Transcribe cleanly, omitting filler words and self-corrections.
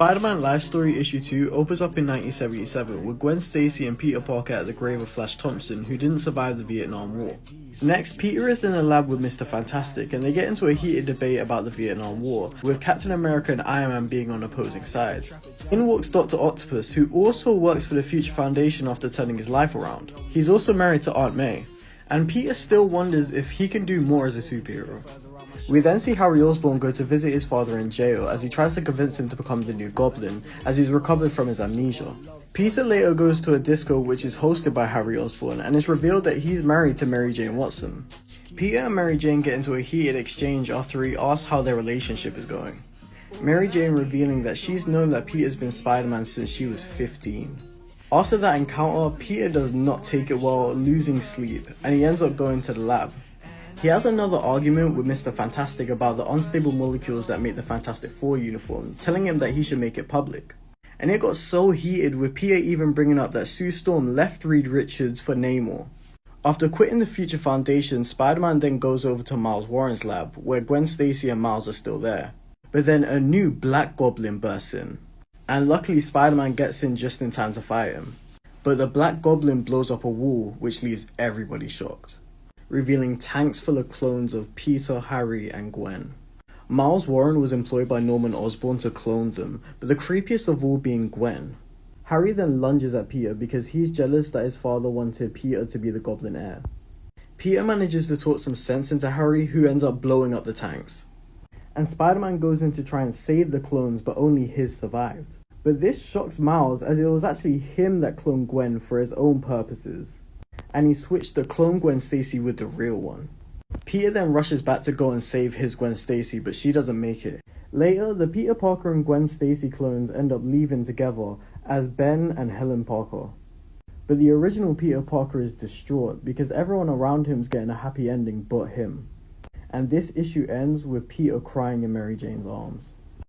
Spider-Man Life Story Issue 2 opens up in 1977 with Gwen Stacy and Peter Parker at the grave of Flash Thompson, who didn't survive the Vietnam War. Next, Peter is in a lab with Mr. Fantastic and they get into a heated debate about the Vietnam War, with Captain America and Iron Man being on opposing sides. In walks Dr. Octopus, who also works for the Future Foundation after turning his life around. He's also married to Aunt May, and Peter still wonders if he can do more as a superhero. We then see Harry Osborn go to visit his father in jail as he tries to convince him to become the new Goblin, as he's recovered from his amnesia. Peter later goes to a disco which is hosted by Harry Osborn, and it's revealed that he's married to Mary Jane Watson. Peter and Mary Jane get into a heated exchange after he asks how their relationship is going. Mary Jane revealing that she's known that Peter's been Spider-Man since she was 15. After that encounter, Peter does not take it well, losing sleep, and he ends up going to the lab. He has another argument with Mr. Fantastic about the unstable molecules that make the Fantastic Four uniform, telling him that he should make it public. And it got so heated with Peter even bringing up that Sue Storm left Reed Richards for Namor. After quitting the Future Foundation, Spider-Man then goes over to Miles Warren's lab, where Gwen Stacy and Miles are still there. But then a new Black Goblin bursts in, and luckily Spider-Man gets in just in time to fight him. But the Black Goblin blows up a wall, which leaves everybody shocked, revealing tanks full of clones of Peter, Harry, and Gwen. Miles Warren was employed by Norman Osborn to clone them, but the creepiest of all being Gwen. Harry then lunges at Peter because he's jealous that his father wanted Peter to be the Goblin heir. Peter manages to talk some sense into Harry, who ends up blowing up the tanks. And Spider-Man goes in to try and save the clones, but only his survived. But this shocks Miles, as it was actually him that cloned Gwen for his own purposes, and he switched to clone Gwen Stacy with the real one. Peter then rushes back to go and save his Gwen Stacy, but she doesn't make it. Later, the Peter Parker and Gwen Stacy clones end up leaving together as Ben and Helen Parker. But the original Peter Parker is distraught because everyone around him is getting a happy ending but him. And this issue ends with Peter crying in Mary Jane's arms.